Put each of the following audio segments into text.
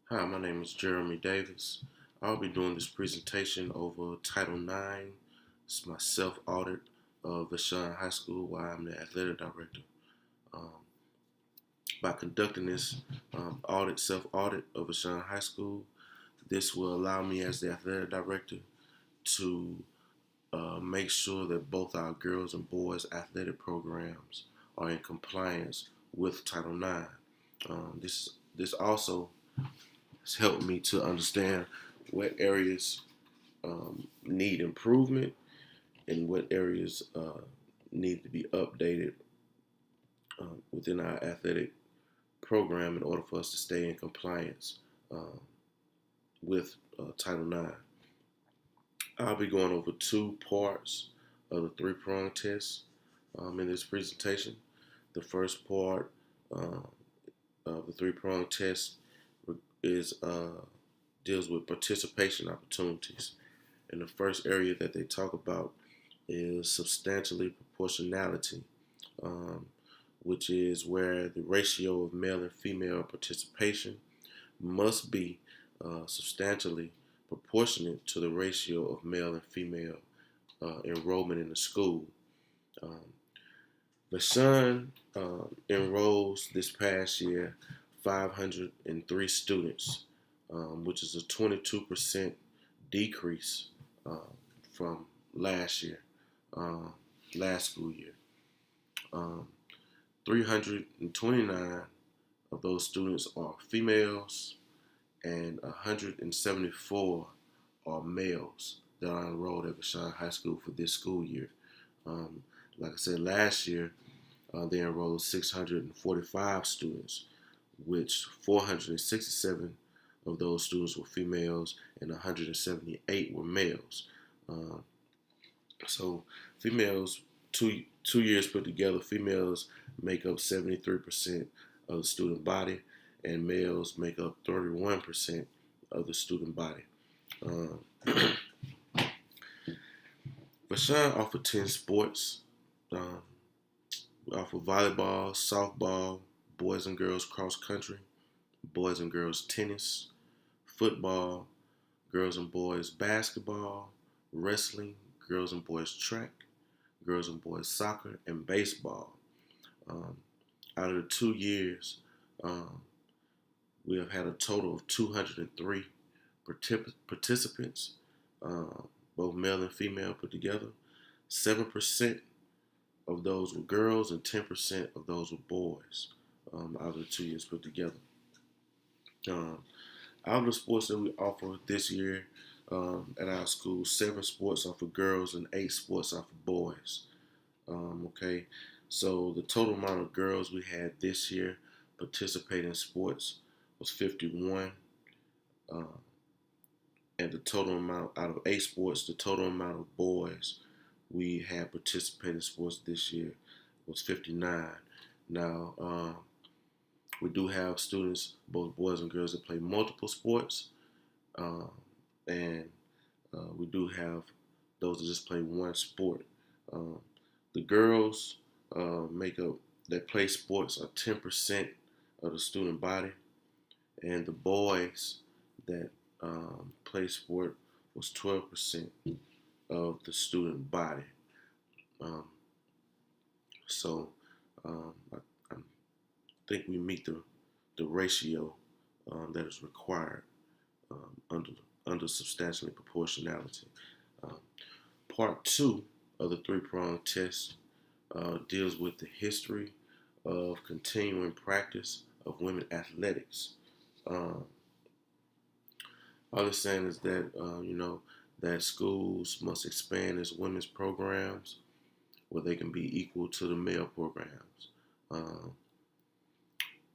Hi, my name is Jeremy Davis. I'll be doing this presentation over Title IX. It's my self-audit of Vashon High School while I'm the athletic director. Um, by conducting this self-audit of Vashon High School, this will allow me as the athletic director to make sure that both our girls and boys athletic programs are in compliance with Title IX. This also has helped me to understand what areas need improvement and what areas need to be updated within our athletic program in order for us to stay in compliance with Title IX. I'll be going over two parts of the three-prong test in this presentation. The first part uh, of the three-prong test is deals with participation opportunities. And the first area that they talk about is substantially proportionality, um, which is where the ratio of male and female participation must be substantially proportionate to the ratio of male and female enrollment in the school. Um, Vashon enrolls this past year 503 students, which is a 22% decrease from last year, uh, last school year. Um, 329 of those students are females, and 174 are males that are enrolled at Vashon High School for this school year. Um, like I said, last year they enrolled 645 students, which 467 of those students were females and 178 were males. Uh, so females, two years put together, females make up 73% of the student body, and males make up 31% of the student body. Um, Vashon offer 10 sports. Um, we offer volleyball, softball, boys and girls cross country, boys and girls tennis, football, girls and boys basketball, wrestling, girls and boys track, girls and boys soccer, and baseball. Um, Out of the 2 years, um, we have had a total of 203 participants, uh, both male and female put together. 7% of those were girls and 10% of those were boys out of the 2 years put together. Um, Out of the sports that we offer this year at our school, 7 sports are for girls and 8 sports are for boys. Okay, so the total amount of girls we had this year participating in sports was 51, uh, and the total amount out of 8 sports, the total amount of boys we had participating in sports this year was 59. Now, we do have students, both boys and girls, that play multiple sports, uh, and we do have those that just play one sport. Um, the girls make up that play sports are 10% of the student body, and the boys that play sport was 12% of the student body. Um, so I think we meet the ratio that is required under substantially proportionality. Um, Part two of the three-pronged test deals with the history of continuing practice of women athletics. Um, all it's saying is that that schools must expand its women's programs where they can be equal to the male programs. Um,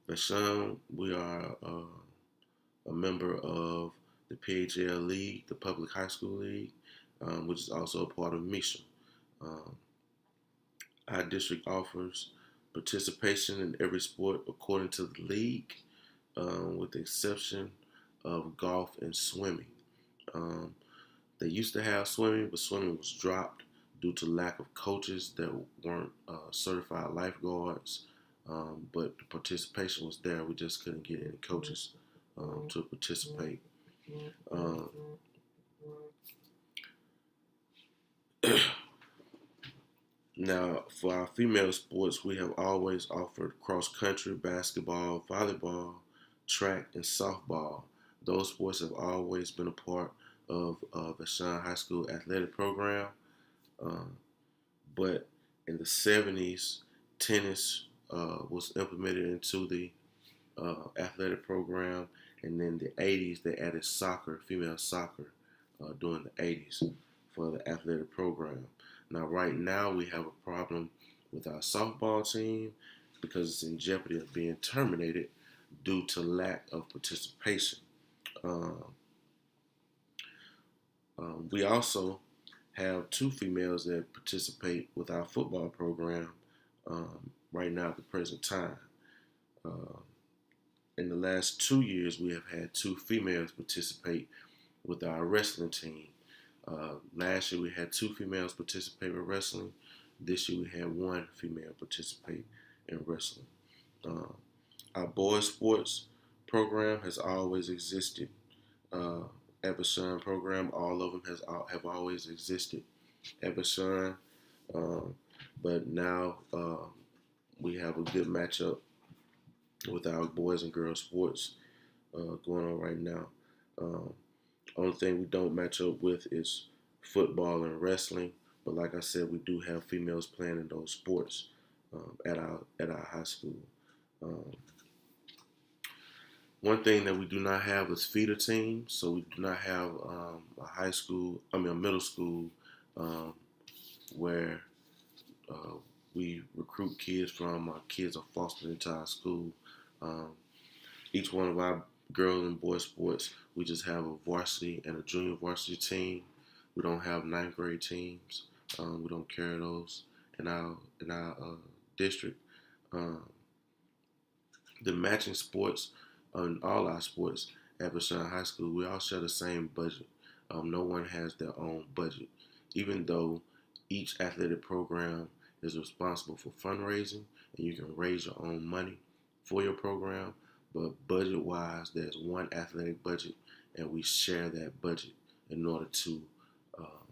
Vashon, we are a member of the PHL League, the Public High School League, which is also a part of Misha. Um, our district offers participation in every sport according to the league, with the exception of golf and swimming. Um, they used to have swimming, but swimming was dropped due to lack of coaches that weren't certified lifeguards. But the participation was there. We just couldn't get any coaches to participate. Um, Now, for our female sports, we have always offered cross country, basketball, volleyball, track, and softball. Those sports have always been a part of Vashon High School athletic program. Um, but in the 70s, tennis was implemented into the athletic program, and then the 80s they added soccer, female soccer, during the 80s for the athletic program. Now, right now we have a problem with our softball team because it's in jeopardy of being terminated due to lack of participation. Um, we also have two females that participate with our football program right now at the present time. Uh, in the last 2 years, we have had two females participate with our wrestling team. Last year, we had two females participate with wrestling. This year, we had one female participate in wrestling. Uh, our boys' sports program has always existed. Uh, Vashon program, all of them have always existed at Vashon, um, but now we have a good matchup with our boys and girls sports going on right now. Um, Only thing we don't match up with is football and wrestling. But like I said, we do have females playing in those sports at our high school. Um, One thing that we do not have is feeder teams. So we do not have a middle school um, where uh, we recruit kids from. Our kids are fostered into our school. Um, each one of our girls and boys sports, we just have a varsity and a junior varsity team. We don't have ninth grade teams. We don't carry those in our district. Um, the matching sports on all our sports at Vashon High School, we all share the same budget. No one has their own budget, even though each athletic program is responsible for fundraising, and you can raise your own money for your program. But budget-wise, there's one athletic budget, and we share that budget in order to uh,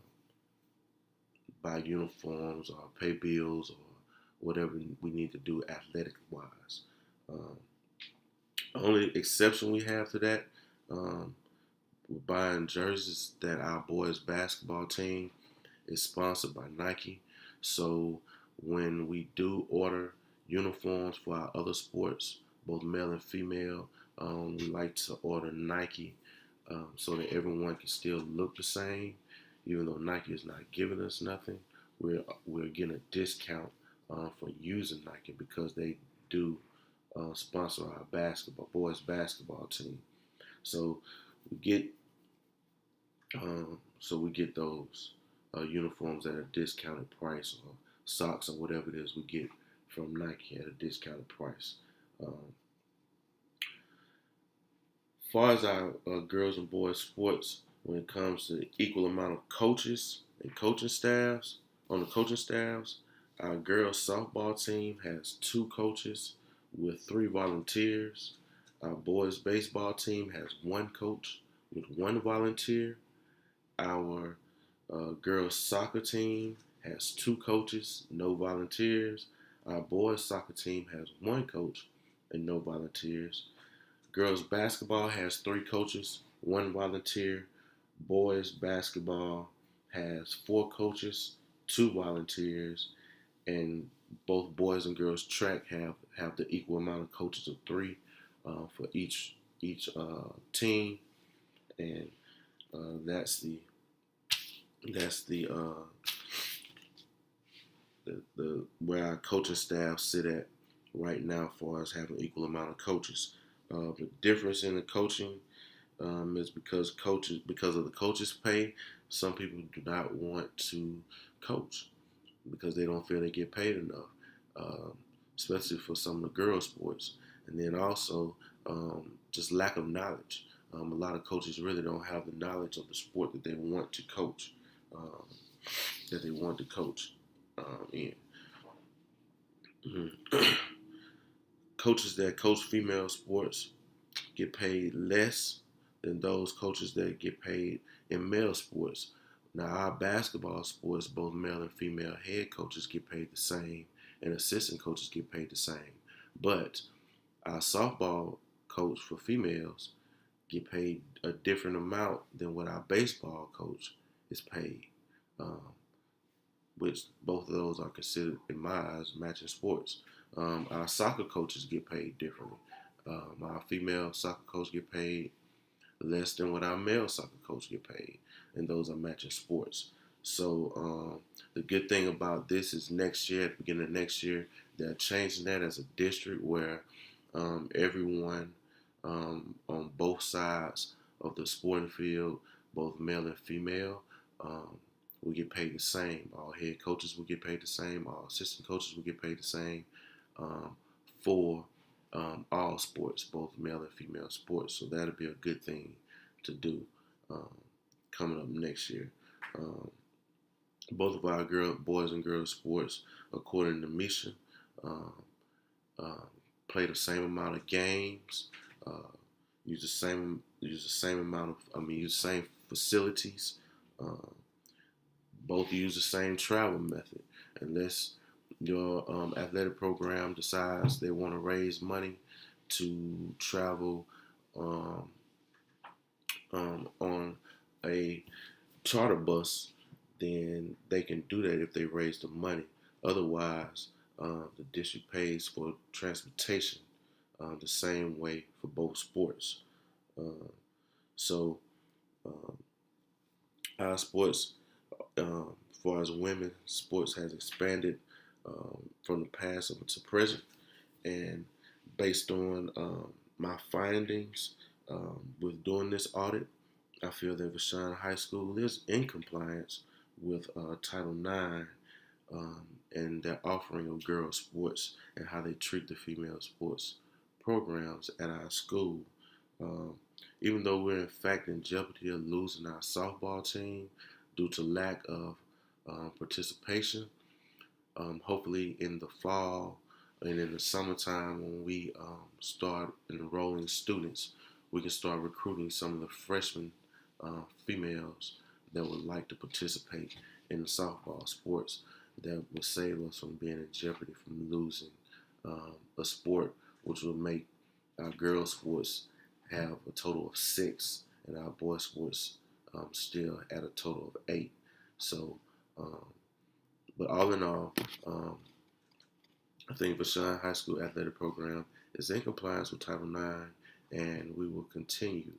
buy uniforms or pay bills or whatever we need to do athletic-wise. Um, the only exception we have to that, um, we're buying jerseys that our boys basketball team is sponsored by Nike. So when we do order uniforms for our other sports, both male and female, we like to order Nike so that everyone can still look the same. Even though Nike is not giving us nothing, we're getting a discount for using Nike because they do sponsor our boys basketball team. So we get we get those uniforms at a discounted price, or socks or whatever it is we get from Nike at a discounted price. Far as our girls and boys sports, when it comes to the equal amount of coaches and coaching staffs, on the coaching staffs, our girls softball team has two coaches with three volunteers. Our boys baseball team has one coach with one volunteer. Our girls soccer team has two coaches, no volunteers. Our boys soccer team has one coach and no volunteers. Girls basketball has three coaches, one volunteer. Boys basketball has four coaches, two volunteers, and both boys and girls track have the equal amount of coaches of three for each team, and that's the where our coaching staff sit at right now for us having equal amount of coaches. The difference in the coaching is because of the coaches' pay. Some people do not want to coach because they don't feel they get paid enough, um, especially for some of the girls' sports. And then also just lack of knowledge. A lot of coaches really don't have the knowledge of the sport that they want to coach. Um, that they want to coach in. Coaches that coach female sports get paid less than those coaches that get paid in male sports. Now, our basketball sports, both male and female head coaches get paid the same, and assistant coaches get paid the same. But our softball coach for females get paid a different amount than what our baseball coach is paid, um, which both of those are considered, in my eyes, matching sports. Our soccer coaches get paid differently. Our female soccer coach get paid less than what our male soccer coach get paid, and those are matching sports. So the good thing about this is next year, at the beginning of next year, they're changing that as a district where everyone on both sides of the sporting field, both male and female, will get paid the same. All head coaches will get paid the same. All assistant coaches will get paid the same for all sports, both male and female sports. So that'll be a good thing to do coming up next year. Both of our boys and girls sports, according to Misha, play the same amount of games, use the same amount of, use the same facilities. Both use the same travel method, unless your athletic program decides they want to raise money to travel on a charter bus, then they can do that if they raise the money. Otherwise, the district pays for transportation the same way for both sports. So our sports, as far as women's sports, has expanded from the past up to present, and based on my findings with doing this audit, I feel that Vashon High School is in compliance with Title IX and their offering of girls sports and how they treat the female sports programs at our school. Even though we're in fact in jeopardy of losing our softball team due to lack of participation, hopefully in the fall and in the summertime when we start enrolling students, we can start recruiting some of the freshman females that would like to participate in the softball sports that will save us from being in jeopardy from losing a sport, which will make our girls sports have a total of 6 and our boys sports still at a total of 8. So, but all in all, I think Vashon High School athletic program is in compliance with Title IX, and we will continue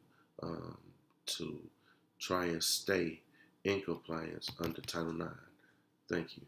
to try and stay in compliance under Title IX. Thank you.